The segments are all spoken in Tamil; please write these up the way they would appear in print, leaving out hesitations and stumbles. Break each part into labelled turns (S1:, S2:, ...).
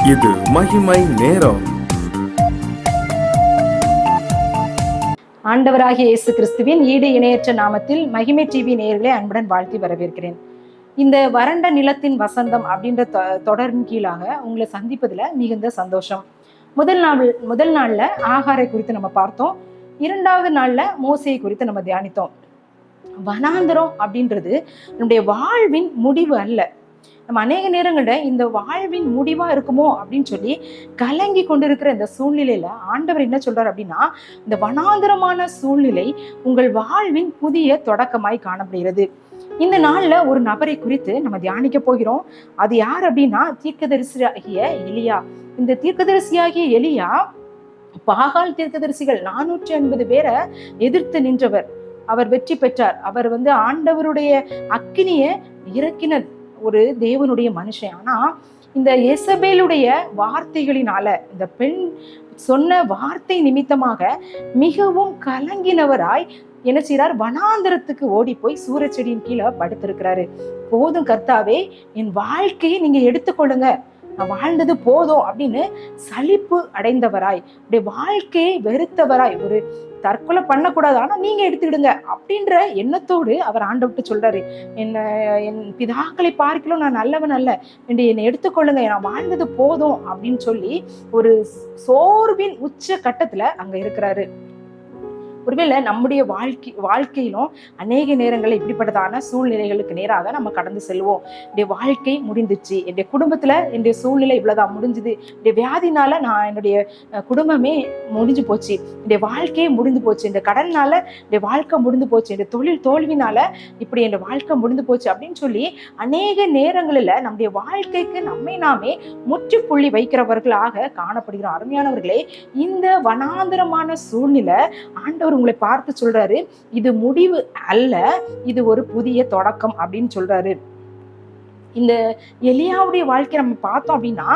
S1: இது மகிமை நேரம்.
S2: ஆண்டவராகிய இயேசு கிறிஸ்துவின் ஈடு இணையற்ற நாமத்தில் மகிமை டிவி நேயர்களை அன்புடன் வாழ்த்தி வரவேற்கிறேன். இந்த வறண்ட நிலத்தின் வசந்தம் அப்படின்ற தொடரின் கீழாக உங்களை சந்திப்பதுல மிகுந்த சந்தோஷம். முதல் நாள்ல ஆகாரை குறித்து நம்ம பார்த்தோம். இரண்டாவது நாள்ல மோசையை குறித்து நம்ம தியானித்தோம். வனாந்தரம் அப்படின்றது நம்முடைய வாழ்வின் முடிவு அல்ல. நம்ம அநேக நேரங்கள்ல இந்த வாழ்வின் முடிவா இருக்குமோ அப்படின்னு சொல்லி கலங்கி கொண்டிருக்கிற இந்த சூழ்நிலையில ஆண்டவர் என்ன சொல்றாரு அப்படின்னா, இந்த வனாந்தரமான சூழ்நிலை உங்கள் வாழ்வின் புதிய தொடக்கமாய் காணப்படுகிறது. இந்த நாள்ல ஒரு நபரை குறித்து நம்ம தியானிக்க போகிறோம். அது யார் அப்படின்னா, தீர்க்கதரிசியாகிய எலியா. இந்த தீர்க்கதரிசியாகிய எலியா பாகால் தீர்க்கதரிசிகள் 450 பேரை எதிர்த்து நின்றவர். அவர் வெற்றி பெற்றார். அவர் ஆண்டவருடைய அக்கினியை இறக்கின ஒரு தேவனுடைய மனுஷன். ஆனா இந்த எசபேலுடைய வார்த்தைகளினால, இந்த பெண் சொன்ன வார்த்தை நிமித்தமாக மிகவும் கலங்கினவராய் என்ன செய்றார், வனாந்தரத்துக்கு ஓடி போய் சூரச்செடியின் கீழே படுத்திருக்கிறாரு. போதும் கர்த்தாவே, என் வாழ்க்கையை நீங்க எடுத்துக்கொள்ளுங்க, நான் வாழ்ந்தது போதும் அப்படின்னு சலிப்பு அடைந்தவராய், அப்படியே வாழ்க்கையை வெறுத்தவராய், ஒரு தற்கொலை பண்ணக்கூடாது, ஆனா நீங்க எடுத்துக்கிடுங்க அப்படின்ற எண்ணத்தோடு அவர் ஆண்டவர்கிட்ட சொல்றாரு, என் பிதாக்களை பார்க்கலாம் நான் நல்லவன் அல்ல என்று என்னை எடுத்துக்கொள்ளுங்க, நான் வாழ்ந்தது போதும் அப்படின்னு சொல்லி ஒரு சோர்வின் உச்ச கட்டத்துல அங்க இருக்கிறாரு. ஒருவேளை நம்முடைய வாழ்க்கையிலும் அநேக நேரங்களில் இப்படிப்பட்டதான சூழ்நிலைகளுக்கு நேராக நம்ம கடந்து செல்வோம். என்னுடைய வாழ்க்கை முடிந்துச்சு, என்னுடைய குடும்பத்துல என்னுடைய சூழ்நிலை இவ்வளவுதான் முடிஞ்சுது, என்னுடைய வியாதினால நான் என்னுடைய குடும்பமே முடிஞ்சு போச்சு, என்னுடைய வாழ்க்கையே முடிந்து போச்சு, இந்த கடனால என்னுடைய வாழ்க்கை முடிந்து போச்சு, என்னுடைய தொழில் தோல்வினால இப்படி என்னுடைய வாழ்க்கை முடிந்து போச்சு அப்படின்னு சொல்லி அநேக நேரங்களில் நம்முடைய வாழ்க்கைக்கு நம்மை நாமே முற்றுப்புள்ளி வைக்கிறவர்களாக காணப்படுகிறோம். அருமையானவர்களே, இந்த வனாந்தரமான சூழ்நிலை ஆண்டவர் உங்களை பார்த்து சொல்றாரு, இது முடிவு அல்ல, இது ஒரு புதிய தொடக்கம் அப்படின்னு சொல்றாரு. இந்த எலியாவுடைய வாழ்க்கை நம்ம பார்த்தோம் அப்படின்னா,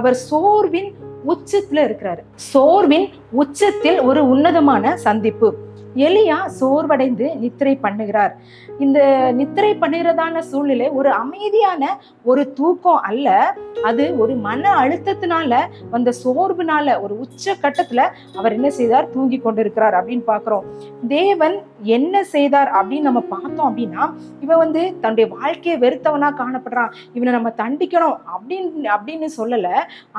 S2: அவர் சோர்வின் உச்சத்துல இருக்கிறாரு. சோர்வின் உச்சத்தில் ஒரு உன்னதமான சந்திப்பு. எலியா சோர்வடைந்து நித்திரை பண்ணுகிறார். இந்த நித்திரை பண்ணுகிறதான சூழ்நிலை ஒரு அமைதியான ஒரு தூக்கம் அல்ல, அது ஒரு மன அழுத்தத்தினால வந்த சோர்வுனால ஒரு உச்ச கட்டத்துல அவர் என்ன செய்தார், தூங்கி கொண்டிருக்கிறார் அப்படின்னு பாக்குறோம். தேவன் என்ன செய்தார் அப்படின்னு நம்ம பார்த்தோம் அப்படின்னா, இவன் தன்னுடைய வாழ்க்கையை வெறுத்தவனா காணப்படுறான், இவனை நம்ம தண்டிக்கணும் அப்படின்னு சொல்லல.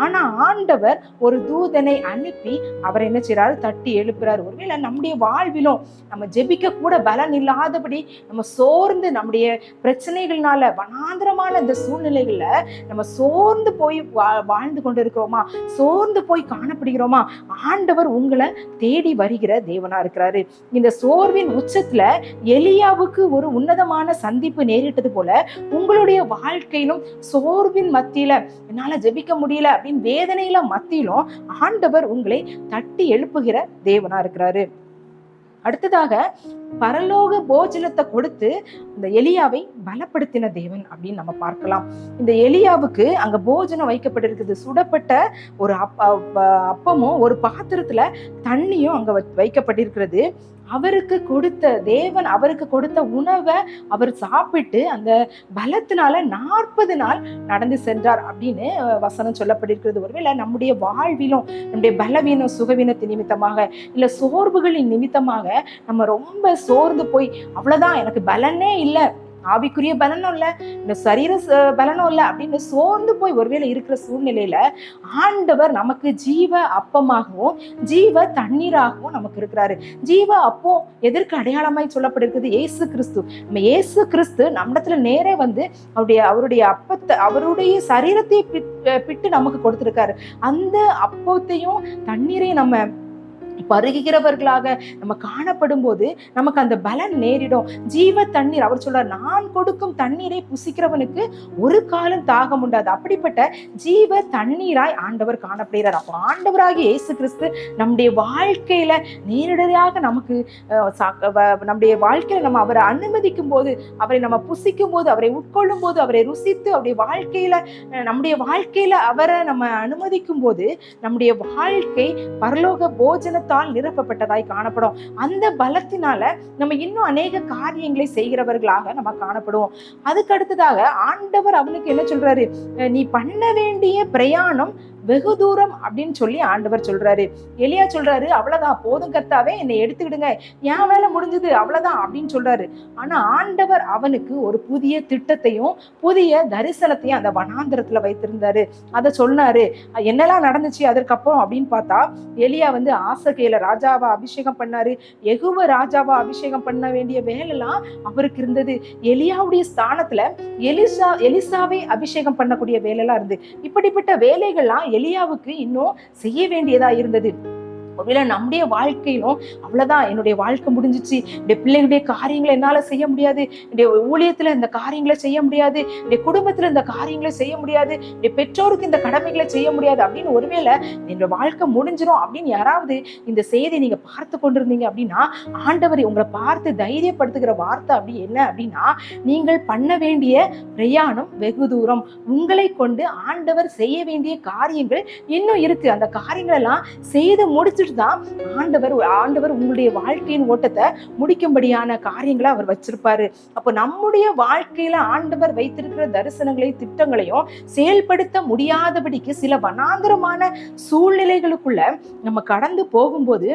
S2: ஆனா ஆண்டவர் ஒரு தூதனை அனுப்பி அவர் என்ன செய்யறாரு, தட்டி எழுப்புறாரு. ஒருவேளை நம்முடைய வாழ்வில் நம்ம ஜெபிக்க கூட பலன் இல்லாதபடி நம்ம சோர்ந்து நம்முடைய பிரச்சனைகள்னால வனாந்தரமான இந்த சூழ்நிலைகள்ல நம்ம சோர்ந்து போய் வாழ்ந்து கொண்டு இருக்கிறோமா, சோர்ந்து போய் காணப்படுகிறோமா, ஆண்டவர் உங்களை தேடி வருகிற தேவனா இருக்கிறாரு. இந்த சோர்வின் உச்சத்துல எலியாவுக்கு ஒரு உன்னதமான சந்திப்பு நேரிட்டது போல உங்களுடைய வாழ்க்கையிலும் சோர்வின் மத்தியில என்னால ஜெபிக்க முடியல அப்படின்னு வேதனையில மத்தியிலும் ஆண்டவர் உங்களை தட்டி எழுப்புகிற தேவனா இருக்கிறாரு. அடுத்ததாக பரலோக போஜனத்தை கொடுத்து இந்த எலியாவை பலப்படுத்தின தேவன் அப்படின்னு நம்ம பார்க்கலாம். இந்த எலியாவுக்கு அங்க போஜனம் வைக்கப்பட்டிருக்குது. சுடப்பட்ட ஒரு அப்பமும் ஒரு பாத்திரத்துல தண்ணியும் அங்க வைக்கப்பட்டிருக்கிறது. அவருக்கு கொடுத்த தேவன் அவருக்கு கொடுத்த உணவை அவர் சாப்பிட்டு அந்த பலத்தினால 40 நாள் நடந்து சென்றார் அப்படின்னு வசனம் சொல்லப்பட்டிருக்கிறது. ஒருவேளை நம்முடைய வாழ்விலும் நம்முடைய பலவீனம் சுகவீனத்தின் நிமித்தமாக இல்ல சோர்வுகளின் நிமித்தமாக நம்ம ரொம்ப சோர்ந்து போய் அவ்வளவுதான், எனக்கு பலனே இல்லை, ஆவிக்குரிய பலனும் இல்லை, இந்த சரீர பலனும் இல்லை அப்படின்னு சோர்ந்து போய் ஒருவேளை இருக்கிற சூழ்நிலையில ஆண்டவர் நமக்கு ஜீவ அப்பமாகவும் ஜீவ தண்ணீராகவும் நமக்கு இருக்கிறாரு. ஜீவ அப்பம் எதற்கு அடையாளமாய் சொல்லப்பட்டிருக்குது, இயேசு கிறிஸ்து. நம்ம இயேசு கிறிஸ்து நம்மிடத்துல நேரே அவருடைய அப்பத்தை அவருடைய சரீரத்தை பிட்டு நமக்கு கொடுத்திருக்காரு. அந்த அப்பத்தையும் தண்ணீரையும் நம்ம பருகிறவர்களாக நம்ம காணப்படும் போது நமக்கு அந்த பலன் நேரிடும். ஜீவ தண்ணீர் அவர் சொல்றார், நான் கொடுக்கும் தண்ணீரை புசிக்கிறவனுக்கு ஒரு காலம் தாகம் உண்டாது. அப்படிப்பட்ட ஜீவ தண்ணீராய் ஆண்டவர் காணப்படுகிறார். அப்போ ஆண்டவராகிய இயேசு கிறிஸ்து நம்முடைய வாழ்க்கையில நேரடியாக நமக்கு நம்முடைய வாழ்க்கையில நம்ம அவரை அனுமதிக்கும் போது, அவரை நம்ம புசிக்கும் போது, அவரை உட்கொள்ளும் போது, அவரை ருசித்து அவருடைய வாழ்க்கையில நம்முடைய வாழ்க்கையில அவரை நம்ம அனுமதிக்கும் போது நம்முடைய வாழ்க்கை பரலோக போஜன நிரப்பப்பட்டதாய் காணப்படும். அந்த பலத்தினால நம்ம இன்னும் அநேக காரியங்களை செய்கிறவர்களாக நம்ம காணப்படுவோம். அதுக்கு அடுத்ததாக ஆண்டவர் அவனுக்கு என்ன சொல்றாரு, நீ பண்ண வேண்டிய பிரயாணம் வெகு தூரம் அப்படின்னு சொல்லி ஆண்டவர் சொல்றாரு. எலியா சொல்றாரு, அவ்வளவுதான் போதும் கர்த்தாவே, என்னை எடுத்துக்கிடுங்க, என் வேலை முடிஞ்சது, அவ்வளவுதான் அப்படின்னு சொல்றாரு. ஆனா ஆண்டவர் அவனுக்கு ஒரு புதிய திட்டத்தையும் புதிய தரிசனத்தையும் அந்த வனாந்திரத்துல வைத்திருந்தாரு. அதை சொன்னாரு. என்னெல்லாம் நடந்துச்சு அதற்கப்புறம் அப்படின்னு பார்த்தா, எலியா ஆசகேல ராஜாவா அபிஷேகம் பண்ணாரு. யெகூவ ராஜாவா அபிஷேகம் பண்ண வேண்டிய வேலைலாம் அவருக்கு இருந்தது. எலியாவுடைய ஸ்தானத்துல எலிசாவை அபிஷேகம் பண்ணக்கூடிய வேலைலாம் இருந்து, இப்படிப்பட்ட வேலைகள்லாம் எலியாவுக்கு இன்னும் செய்ய வேண்டியதா இருந்தது. ஒருவேளை நம்முடைய வாழ்க்கையிலும் அவ்வளவுதான், என்னுடைய வாழ்க்கை முடிஞ்சிச்சு, என்னுடைய பிள்ளைகளுடைய காரியங்களை என்னால செய்ய முடியாது, என்னுடைய ஊழியத்துல இந்த காரியங்களை செய்ய முடியாது, என்னுடைய குடும்பத்துல இந்த காரியங்களை செய்ய முடியாது, என்னுடைய பெற்றோருக்கு இந்த கடமைகளை செய்ய முடியாது அப்படின்னு ஒருவேளை என்னோட வாழ்க்கை முடிஞ்சிடும் அப்படின்னு யாராவது இந்த செய்தி நீங்க பார்த்து கொண்டிருந்தீங்க அப்படின்னா, ஆண்டவர் உங்களை பார்த்து தைரியப்படுத்துகிற வார்த்தை அப்படி என்ன அப்படின்னா, நீங்கள் பண்ண வேண்டிய பிரயாணம் வெகு தூரம். உங்களை கொண்டு ஆண்டவர் செய்ய வேண்டிய காரியங்கள் இன்னும் இருக்கு. அந்த காரியங்கள் எல்லாம் செய்து முடிச்சு தான் ஆண்டவர் உங்களுடைய வாழ்க்கையின் ஓட்டத்தை முடிக்கும்படியான காரியங்களை அவர் வச்சிருப்பாரு. அப்போ நம்முடைய வாழ்க்கையில ஆண்டவர் வைத்திருக்கிற தரிசனங்களை திட்டங்களையும் செயல்படுத்த முடியாதபடிக்கு சில வனாந்தரமான சூழ்நிலைகளுக்குள்ள நம்ம கடந்து போகும்போது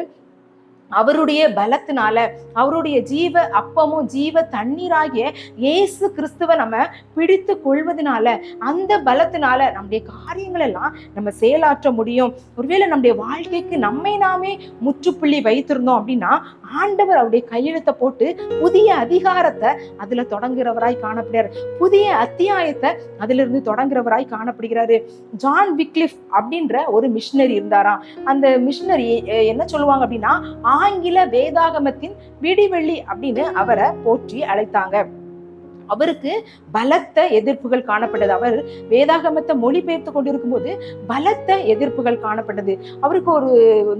S2: அவருடைய பலத்தினால, அவருடைய ஜீவ அப்பமும் ஜீவ தண்ணீராகிய இயேசு கிறிஸ்துவ நம்ம பிடித்து கொள்வதனால, அந்த பலத்தினால நம்முடைய காரியங்கள் எல்லாம் நம்ம செயலாற்ற முடியும். ஒருவேளை நம்முடைய வாழ்க்கைக்கு நம்மை நாமே முற்றுப்புள்ளி வைத்திருந்தோம் அப்படின்னா, ஆண்டவர் அவருடைய கையெழுத்தை போட்டு புதிய அதிகாரத்தை அதுல தொடங்குறவராய் காணப்படுறாரு. புதிய அத்தியாயத்தை அதுல இருந்து தொடங்குறவராய் காணப்படுகிறாரு. ஜான் விக்லிஃப் அப்படின்ற ஒரு மிஷனரி இருந்தாராம். அந்த மிஷனரி என்ன சொல்லுவாங்க அப்படின்னா, ஆங்கில வேதாகமத்தின் விடிவெள்ளி அப்படின்னு அவரை போற்றி அழைத்தாங்க. அவருக்கு பலத்த எதிர்ப்புகள் காணப்பட்டது. அவர் வேதாகமத்தை மொழிபெயர்த்து கொண்டிருக்கும் போது பலத்த எதிர்ப்புகள் காணப்பட்டது. அவருக்கு ஒரு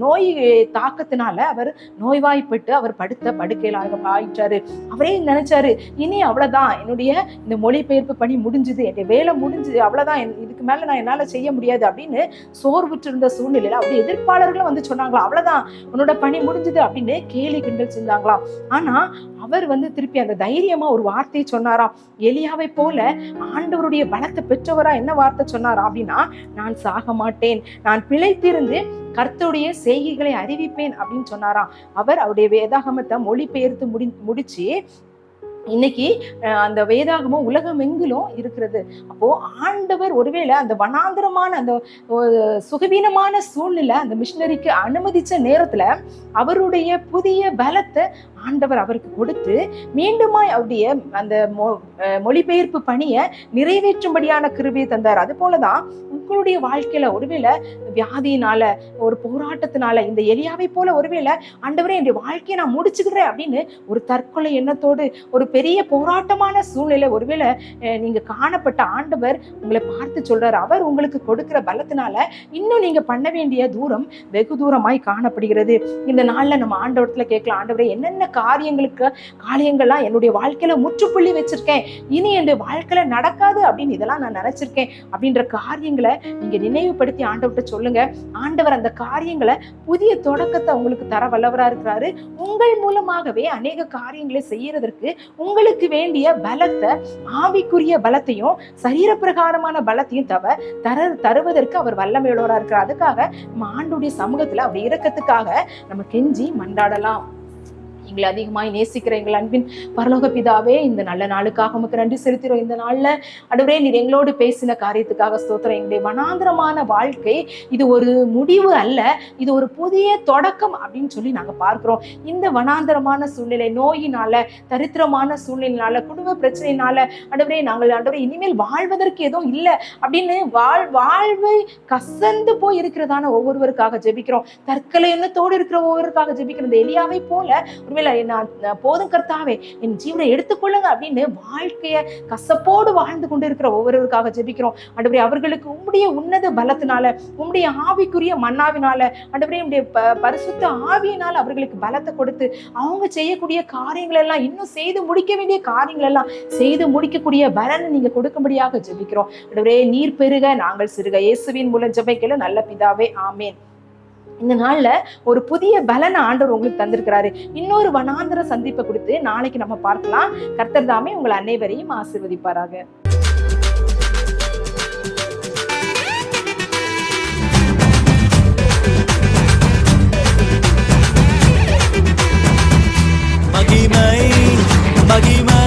S2: நோய் தாக்கத்தினால அவர் நோய்வாய்ப்பட்டு அவர் படுத்த படுக்கையில் ஆயிட்டாரு. அவரே நினைச்சாரு, இனி அவ்வளவுதான், என்னுடைய இந்த மொழிபெயர்ப்பு பணி முடிஞ்சுது, என்னுடைய வேலை முடிஞ்சுது, அவ்வளவுதான், இதுக்கு மேல நான் என்னால செய்ய முடியாது அப்படின்னு சோர்வுற்று இருந்த சூழ்நிலையில அவருடைய எதிர்ப்பாளர்களும் சொன்னாங்களாம், அவ்வளவுதான், உன்னோட பணி முடிஞ்சுது அப்படின்னு கேலி கிண்டல் செஞ்சாங்களாம். ஆனா அவர் திருப்பி அந்த தைரியமா ஒரு வார்த்தையை சொன்னாராம். எலியாவை போல ஆண்டவருடைய பலத்தை பெற்றவரா என்ன வார்த்தை சொன்னாரா அப்படின்னா, நான் சாக மாட்டேன், நான் பிழைத்திருந்து கர்த்தருடைய செய்கைகளை அறிவிப்பேன் அப்படின்னு சொன்னாராம். அவர் அவருடைய வேதாகமத்தை மொழிபெயர்த்து முடிச்சு இன்னைக்கு அந்த வேதாகமும் உலகம் எங்கிலும் இருக்கிறது. அப்போ ஆண்டவர் ஒருவேளை அந்த வனாந்தரமான அந்த சுகவீனமான சூழ்நிலை அந்த மிஷனரிக்கு அனுமதிச்ச நேரத்துல அவருடைய புதிய பலத்தை ஆண்டவர் அவருக்கு கொடுத்து மீண்டுமாய் அவருடைய அந்த மொழிபெயர்ப்பு பணியை நிறைவேற்றும்படியான கிருபையை தந்தார். அது போலதான் உங்களுடைய வாழ்க்கையில ஒருவேளை வியாதியினால, ஒரு போராட்டத்தினால, இந்த எலியாவை போல ஒருவேளை ஆண்டவரே என்னுடைய வாழ்க்கையை நான் முடிச்சுக்கிறேன் அப்படின்னு ஒரு தற்கொலை எண்ணத்தோடு ஒரு பெரிய போராட்டமான சூழ்நிலை ஒருவேளை நீங்க காணப்பட்ட ஆண்டவர் உங்களை பார்த்து சொல்றாரு. அவர் உங்களுக்கு கொடுக்கிற பலத்தினால இன்னும் நீங்க பண்ண வேண்டிய தூரம் வெகு தூரமாய் காணப்படுகிறது. இந்த நாள்ல நம்ம ஆண்டவரத்துல கேட்கலாம், ஆண்டவரே என்னென்ன காரியங்கள்லாம் என்னுடைய வாழ்க்கையில முற்றுப்புள்ளி வச்சிருக்கேன், இனி என்னுடைய வாழ்க்கையில நடக்காது அப்படின்னு இதெல்லாம் நான் நினைச்சிருக்கேன் அப்படின்ற காரியங்களை நீங்க நினைவுபடுத்தி ஆண்டவர்கிட்ட சொல்லுங்க. ஆண்டவர் அந்த காரியங்களை புதிய தொடக்கத்தை உங்களுக்கு தர வல்லவரா இருக்கிறாரு. உங்கள் மூலமாகவே அநேக காரியங்களை செய்யறதற்கு உங்களுக்கு வேண்டிய பலத்தை, ஆவிக்குரிய பலத்தையும் சரீர பிரகாரமான பலத்தையும் தருவதற்கு அவர் வல்லமையுள்ளவரா இருக்கிறார். அதுக்காக நம்ம ஆண்டவருடைய சமூகத்துல அவர் இரக்கத்துக்காக நம்ம கெஞ்சி மன்றாடலாம். எங்களை அதிகமாய் நேசிக்கிற எங்கள் அன்பின் பரலோக பிதாவே, இந்த நல்ல நாளுக்காக உமக்கு நன்றி செலுத்துகிறோம். இந்த நாள்ல ஆண்டவரே நீர் எங்களோடு பேசின காரியத்துக்காக ஸ்தோத்திரம். எங்களுடைய வனாந்திரமான வாழ்க்கை இது ஒரு முடிவு அல்ல, இது ஒரு புதிய தொடக்கம் அப்படின்னு சொல்லி நாங்க பார்க்கிறோம். இந்த வனாந்திரமான சூழ்நிலை, நோயினால, தரித்திரமான சூழ்நிலையினால, குடும்ப பிரச்சனையினால ஆண்டவரே நாங்கள் ஆண்டவரே இனிமேல் வாழ்வதற்கு எதுவும் இல்லை அப்படின்னு வாழ்வை கசந்து போய் இருக்கிறதான ஒவ்வொருவருக்காக ஜெபிக்கிறோம். தற்கொலை எண்ணத்தோடு இருக்கிற ஒவ்வொருவருக்காக ஜெபிக்கிறோம். இந்த எலியாவை போல போதும் கர்த்தாவே என் ஜீவனை எடுத்துக்கொள்ளுங்க அப்படின்னு வாழ்க்கைய கசப்போடு வாழ்ந்து கொண்டு இருக்கிற ஒவ்வொருவருக்காக ஜெபிக்கிறோம். ஆண்டவரே அவர்களுக்கு உம்முடைய உன்னத பலத்தினால, உம்முடைய ஆவிக்குரிய மன்னாவினால, ஆண்டவரே உம்முடைய பரிசுத்த ஆவியினால அவர்களுக்கு பலத்தை கொடுத்து அவங்க செய்யக்கூடிய காரியங்கள் எல்லாம், இன்னும் செய்து முடிக்க வேண்டிய காரியங்கள் எல்லாம் செய்து முடிக்கக்கூடிய பலனை நீங்க கொடுக்கும்படியாக ஜெபிக்கிறோம். ஆண்டவரே நீர் பெருக நாங்கள் சிறுக. இயேசுவின் மூலம் ஜெபிக்கல நல்ல பிதாவே, ஆமேன். இந்த நாள்ல ஒரு புதிய பலனை ஆண்டவர் உங்களுக்கு தந்திருக்கிறாரு. இன்னொரு வனாந்திர சந்திப்பை கொடுத்து நாளைக்கு நம்ம பார்க்கலாம். கர்த்தர் தாமே உங்கள் அனைவரையும் ஆசீர்வதிப்பாராக.
S3: மகிமை மகிமை